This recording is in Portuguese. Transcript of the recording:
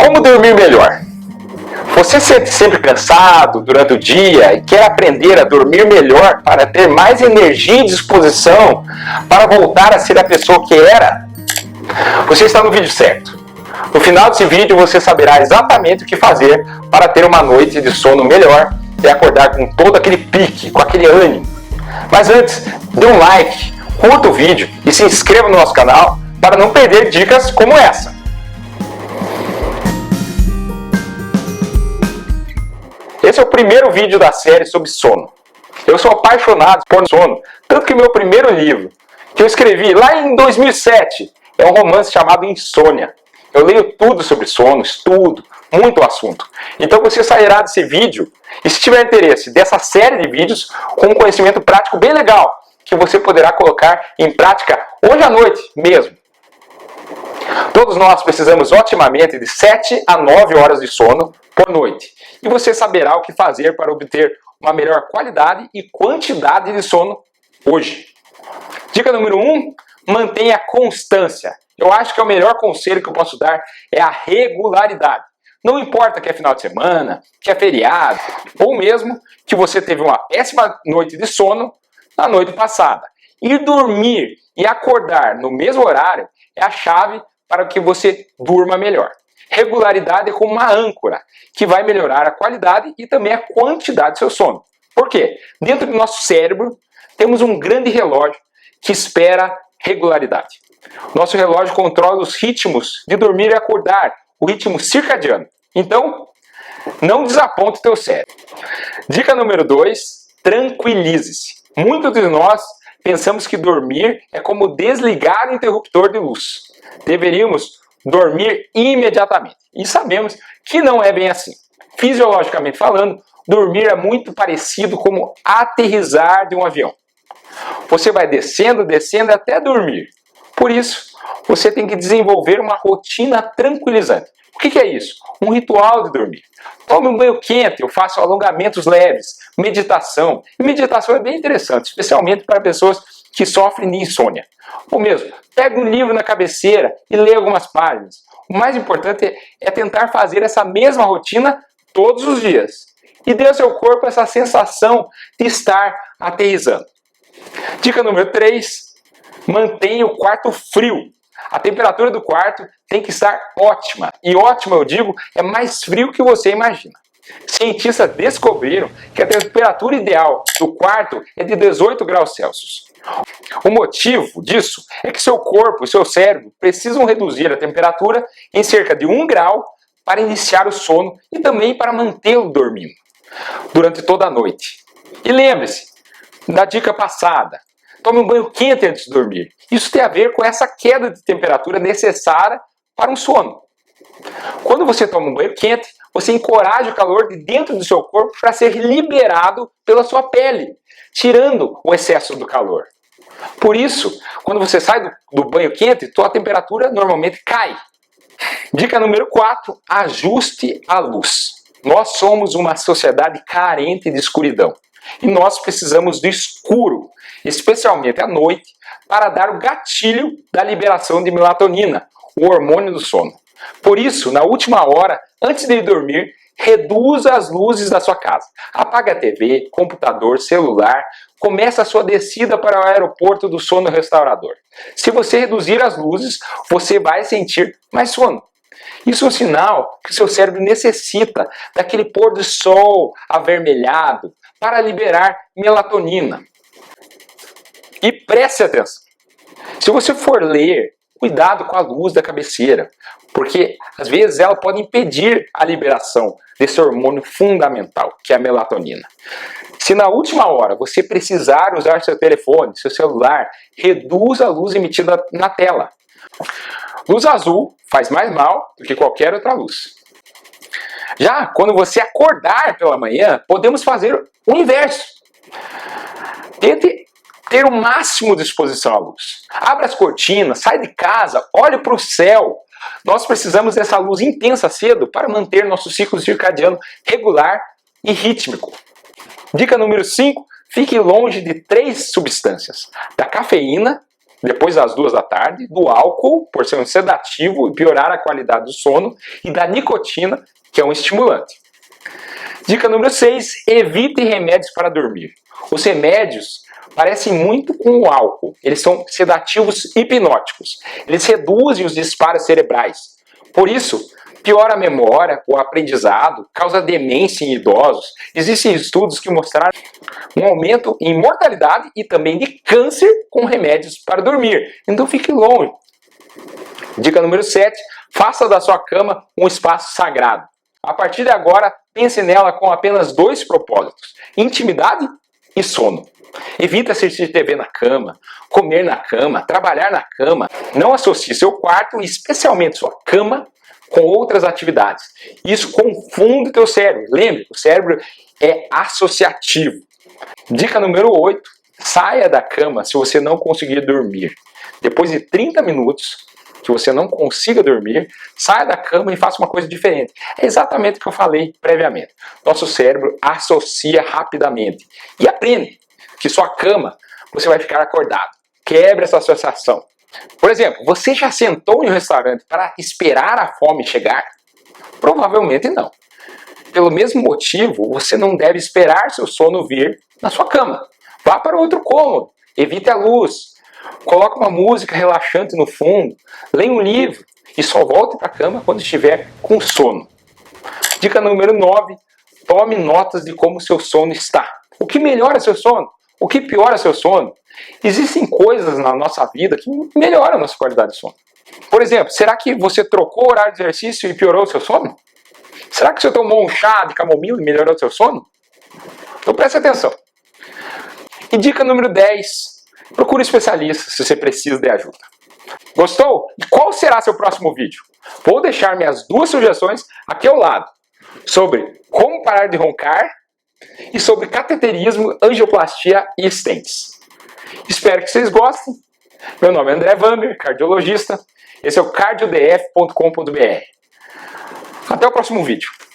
Como dormir melhor? Você se sente sempre cansado durante o dia e quer aprender a dormir melhor para ter mais energia e disposição para voltar a ser a pessoa que era? Você está no vídeo certo. No final desse vídeo você saberá exatamente o que fazer para ter uma noite de sono melhor e acordar com todo aquele pique, com aquele ânimo. Mas antes, dê um like, curta o vídeo e se inscreva no nosso canal para não perder dicas como essa. Esse é o primeiro vídeo da série sobre sono. Eu sou apaixonado por sono, tanto que meu primeiro livro, que eu escrevi lá em 2007, é um romance chamado Insônia. Eu leio tudo sobre sono, estudo, muito assunto. Então você sairá desse vídeo, e se tiver interesse dessa série de vídeos, com um conhecimento prático bem legal, que você poderá colocar em prática hoje à noite mesmo. Todos nós precisamos otimamente de 7 a 9 horas de sono por noite. E você saberá o que fazer para obter uma melhor qualidade e quantidade de sono hoje. Dica número 1, mantenha constância. Eu acho que é o melhor conselho que eu posso dar é a regularidade. Não importa que é final de semana, que é feriado, ou mesmo que você teve uma péssima noite de sono na noite passada. Ir dormir e acordar no mesmo horário é a chave para que você durma melhor. Regularidade é como uma âncora, que vai melhorar a qualidade e também a quantidade do seu sono. Por quê? Dentro do nosso cérebro, temos um grande relógio que espera regularidade. Nosso relógio controla os ritmos de dormir e acordar, o ritmo circadiano. Então, não desaponte o teu cérebro. Dica número 2, tranquilize-se. Muitos de nós pensamos que dormir é como desligar o interruptor de luz. Deveríamos dormir imediatamente. E sabemos que não é bem assim. Fisiologicamente falando, dormir é muito parecido com aterrissar de um avião. Você vai descendo, descendo até dormir. Por isso, você tem que desenvolver uma rotina tranquilizante. O que é isso? Um ritual de dormir. Tome um banho quente, eu faço alongamentos leves, meditação. E meditação é bem interessante, especialmente para pessoas que sofrem de insônia. Ou mesmo, pega um livro na cabeceira e lê algumas páginas. O mais importante é tentar fazer essa mesma rotina todos os dias. E dê ao seu corpo essa sensação de estar aterrissando. Dica número 3, mantenha o quarto frio. A temperatura do quarto tem que estar ótima. E ótima, eu digo, é mais frio que você imagina. Cientistas descobriram que a temperatura ideal do quarto é de 18 graus Celsius. O motivo disso é que seu corpo e seu cérebro precisam reduzir a temperatura em cerca de 1 grau para iniciar o sono e também para mantê-lo dormindo durante toda a noite. E lembre-se da dica passada. Tome um banho quente antes de dormir. Isso tem a ver com essa queda de temperatura necessária para um sono. Quando você toma um banho quente, você encoraja o calor de dentro do seu corpo para ser liberado pela sua pele, tirando o excesso do calor. Por isso, quando você sai do banho quente, sua temperatura normalmente cai. Dica número 4, ajuste a luz. Nós somos uma sociedade carente de escuridão. E nós precisamos do escuro, especialmente à noite, para dar o gatilho da liberação de melatonina, o hormônio do sono. Por isso, na última hora, antes de ir dormir, reduza as luzes da sua casa. Apague a TV, computador, celular. Comece a sua descida para o aeroporto do sono restaurador. Se você reduzir as luzes, você vai sentir mais sono. Isso é um sinal que o seu cérebro necessita daquele pôr do sol avermelhado para liberar melatonina. E preste atenção. Se você for ler, cuidado com a luz da cabeceira, porque às vezes ela pode impedir a liberação desse hormônio fundamental, que é a melatonina. Se na última hora você precisar usar seu telefone, seu celular, reduza a luz emitida na tela. Luz azul faz mais mal do que qualquer outra luz. Já quando você acordar pela manhã, podemos fazer o inverso. Tente ter o máximo de exposição à luz. Abra as cortinas, sai de casa, olhe para o céu. Nós precisamos dessa luz intensa cedo para manter nosso ciclo circadiano regular e rítmico. Dica número 5, fique longe de 3 substâncias: da cafeína, depois das 2 da tarde, do álcool, por ser um sedativo e piorar a qualidade do sono, e da nicotina, que é um estimulante. Dica número 6, evite remédios para dormir. Os remédios parecem muito com o álcool, eles são sedativos hipnóticos, eles reduzem os disparos cerebrais. Por isso, piora a memória, o aprendizado, causa demência em idosos. Existem estudos que mostraram um aumento em mortalidade e também de câncer com remédios para dormir. Então fique longe. Dica número 7, faça da sua cama um espaço sagrado. A partir de agora, pense nela com apenas 2 propósitos: intimidade e sono. Evite assistir TV na cama, comer na cama, trabalhar na cama. Não associe seu quarto, especialmente sua cama, com outras atividades. Isso confunde o teu cérebro. Lembre, o cérebro é associativo. Dica número 8. Saia da cama se você não conseguir dormir. Depois de 30 minutos que você não consiga dormir, saia da cama e faça uma coisa diferente. É exatamente o que eu falei previamente. Nosso cérebro associa rapidamente. E aprende que sua cama você vai ficar acordado. Quebre essa associação. Por exemplo, você já sentou em um restaurante para esperar a fome chegar? Provavelmente não. Pelo mesmo motivo, você não deve esperar seu sono vir na sua cama. Vá para outro cômodo, evite a luz, coloque uma música relaxante no fundo, leia um livro e só volte para a cama quando estiver com sono. Dica número 9, tome notas de como seu sono está. O que melhora seu sono? O que piora seu sono? Existem coisas na nossa vida que melhoram a nossa qualidade de sono. Por exemplo, será que você trocou o horário de exercício e piorou o seu sono? Será que você tomou um chá de camomila e melhorou o seu sono? Então preste atenção. E dica número 10, procure um especialista se você precisa de ajuda. Gostou? E qual será seu próximo vídeo? Vou deixar minhas 2 sugestões aqui ao lado, sobre como parar de roncar e sobre cateterismo, angioplastia e stents. Espero que vocês gostem. Meu nome é André Vander, cardiologista. Esse é o cardiodf.com.br. Até o próximo vídeo.